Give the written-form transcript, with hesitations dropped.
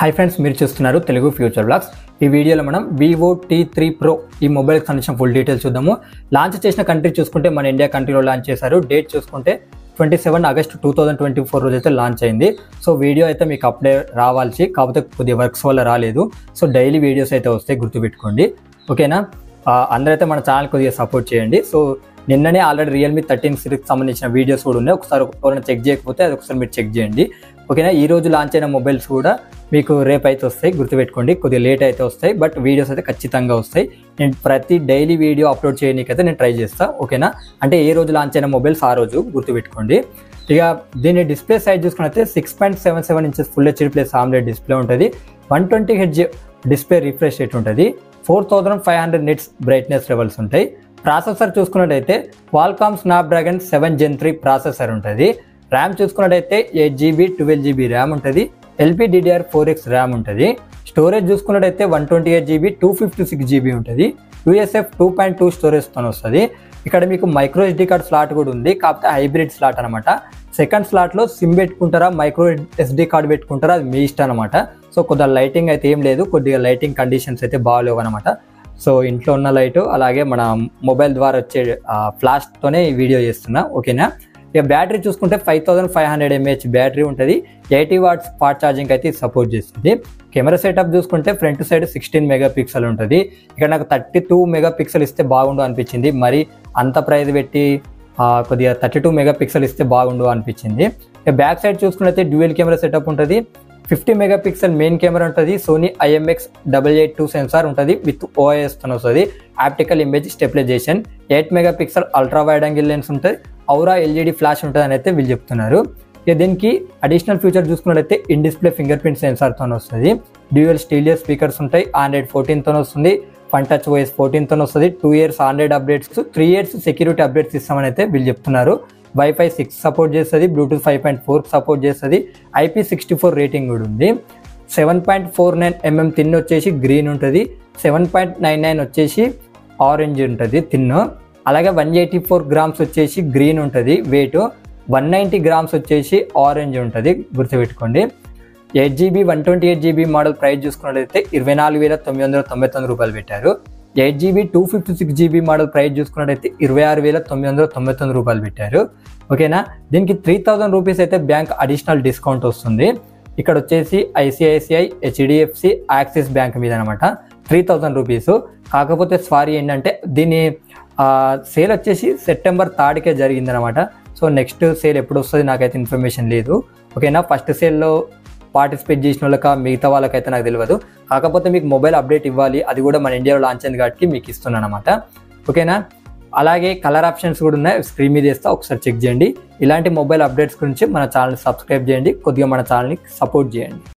Hi friends, మీరు చూస్తున్నారు Telugu future blogs. ఈ వీడియోలో మనం వివో T3 Pro ఈ మొబైల్కి సంబంధించిన ఫుల్ డీటెయిల్స్ చూద్దాము. లాంచ్ చేసిన కంట్రీ చూసుకుంటే మన ఇండియా కంట్రీలో లాంచ్ చేశారు. డేట్ చూసుకుంటే 27 ఆగస్ట్ 2024 రోజు అయితే లాంచ్ అయింది. సో వీడియో అయితే మీకు అప్డే రావాల్సి, కాకపోతే కొద్దిగా వర్క్స్ వల్ల రాలేదు. సో డైలీ వీడియోస్ అయితే వస్తాయి, గుర్తుపెట్టుకోండి. ఓకేనా? అందరైతే మన ఛానల్ కొద్దిగా సపోర్ట్ చేయండి. సో నిన్ననే ఆల్రెడీ రియల్మీ 13 సిరీస్కి సంబంధించిన వీడియోస్ కూడా ఉన్నాయి. ఒకసారి ఎవరైనా చెక్ చేయకపోతే అది ఒకసారి మీరు చెక్ చేయండి. ఓకేనా? ఈ రోజు లాంచ్ అయిన మొబైల్స్ కూడా మీకు రేపు అయితే వస్తాయి, గుర్తుపెట్టుకోండి. కొద్దిగా లేట్ అయితే వస్తాయి, బట్ వీడియోస్ అయితే ఖచ్చితంగా వస్తాయి. నేను ప్రతి డైలీ వీడియో అప్లోడ్ చేయడానికైతే నేను ట్రై చేస్తాను. ఓకేనా? అంటే ఏ రోజు లాంచ్ అయిన మొబైల్స్ ఆ రోజు గుర్తుపెట్టుకోండి. ఇక దీని డిస్ప్లే సైజ్ చూసుకున్నైతే 6.77 inches full HD plus AMOLED display ఉంటుంది. 120 Hz డిస్ప్లే రిఫ్రెష్ రేట్ ఉంటుంది. 4500 నిట్స్ బ్రైట్నెస్ లెవెల్స్ ఉంటాయి. ప్రాసెసర్ చూసుకున్నట్టయితే క్వాల్కామ్ స్నాప్డ్రాగన్ 7 Gen 3 ప్రాసెసర్ ఉంటుంది. ర్యామ్ చూసుకున్నట్టయితే 8GB 12GB ర్యామ్ ఉంటుంది. LPDDR4X ర్యామ్ ఉంటుంది. స్టోరేజ్ చూసుకున్నట్టయితే 128GB 256GB ఉంటుంది. USF 2.2 స్టోరేజ్తో వస్తుంది. ఇక్కడ మీకు మైక్రో SD కార్డ్ స్లాట్ కూడా ఉంది, కాకపోతే హైబ్రిడ్ స్లాట్ అనమాట. సెకండ్ స్లాట్లో సిమ్ పెట్టుకుంటారా, మైక్రో SD కార్డ్ పెట్టుకుంటారా, అది మీ ఇష్టం అనమాట. సో కొద్దిగా లైటింగ్ అయితే ఏం లేదు, కొద్దిగా లైటింగ్ కండిషన్స్ అయితే బాగాలేవు అనమాట. సో ఇంట్లో ఉన్న లైటు అలాగే మన మొబైల్ ద్వారా వచ్చే ఫ్లాష్తోనే ఈ వీడియో చేస్తున్నా. ఓకేనా? ఇక బ్యాటరీ చూసుకుంటే 5500 mAh బ్యాటరీ ఉంటుంది. 80 వాట్స్ ఫాస్ట్ ఛార్జింగ్ అయితే సపోర్ట్ చేస్తుంది. కెమెరా సెటప్ చూసుకుంటే ఫ్రంట్ సైడ్ 16 మెగాపిక్సెల్ ఉంటుంది. ఇక్కడ నాకు 32 మెగాపిక్సెల్ ఇస్తే బాగుండు అనిపించింది. మరి అంత ప్రైస్ పెట్టి కొద్దిగా 32 మెగాపిక్సెల్ ఇస్తే బాగుండు అనిపించింది. ఇక బ్యాక్ సైడ్ చూసుకుంటే డ్యూయల్ కెమెరా సెటప్ ఉంటుంది. 50 మెగాపిక్సెల్ మెయిన్ కెమెరా ఉంటుంది. సోనీ IMX882 సెన్సార్ ఉంటుంది విత్ OIS తో వస్తుంది. Optical image stabilisation. 8 megapixel ultra wide angle lens ఉంటుంది. ఔరా LED ఫ్లాష్ ఉంటుంది అని అయితే వీళ్ళు చెప్తున్నారు. ఇక దీనికి అడిషనల్ ఫీచర్ చూసుకున్నట్లయితే ఇన్ డిస్ప్లే ఫింగర్ ప్రింట్ సెన్సార్తో వస్తుంది. డ్యూయల్ స్టీరియో స్పీకర్స్ ఉంటాయి. Android 14తో వస్తుంది. Fun Touch OS 14తో వస్తుంది. 2 years Android updates, 3 years security updates ఇస్తామని అయితే వీళ్ళు చెప్తున్నారు. Wi-Fi 6 సపోర్ట్ చేస్తుంది. బ్లూటూత్ 5.4 సపోర్ట్ చేస్తుంది. IP64 రేటింగ్ కూడా ఉంది. 7.49mm థిన్ వచ్చేసి గ్రీన్ ఉంటుంది. 7.99 వచ్చేసి ఆరెంజ్ ఉంటుంది థిన్. అలాగే 184 grams వచ్చేసి గ్రీన్ ఉంటుంది వెయిట్. 190 grams వచ్చేసి ఆరెంజ్ ఉంటుంది, గుర్తుపెట్టుకోండి. 8GB 128GB మోడల్ ప్రైస్ చూసుకున్నట్లయితే 24,999 రూపాయలు పెట్టారు. 8GB 256GB మోడల్ ప్రైస్ చూసుకున్నట్టయితే 26,999 రూపాయలు పెట్టారు. ఓకేనా? దీనికి 3000 రూపీస్ అయితే బ్యాంక్ అడిషనల్ డిస్కౌంట్ వస్తుంది. ఇక్కడ వచ్చేసి ICICI, HDFC, యాక్సిస్ బ్యాంక్ మీద అనమాట 3000 రూపీస్. కాకపోతే సారీ ఏంటంటే దీని సేల్ వచ్చేసి సెప్టెంబర్ 3కే జరిగిందనమాట. సో నెక్స్ట్ సేల్ ఎప్పుడు వస్తుంది నాకైతే ఇన్ఫర్మేషన్ లేదు. ఓకేనా? ఫస్ట్ సేల్లో పార్టిసిపేట్ చేసిన వాళ్ళకి, మిగతా వాళ్ళకైతే నాకు తెలియదు. కాకపోతే మీకు మొబైల్ అప్డేట్ ఇవ్వాలి, అది కూడా మన ఇండియాలో లాంచ్ అయింది కాబట్టి మీకు ఇస్తున్నాను అనమాట. ఓకేనా? అలాగే కలర్ ఆప్షన్స్ కూడా ఉన్నాయి, స్క్రీన్ మీద వేస్తా, ఒకసారి చెక్ చేయండి. ఇలాంటి మొబైల్ అప్డేట్స్ గురించి మన ఛానల్ సబ్స్క్రైబ్ చేయండి, కొద్దిగా మన ఛానల్ని సపోర్ట్ చేయండి.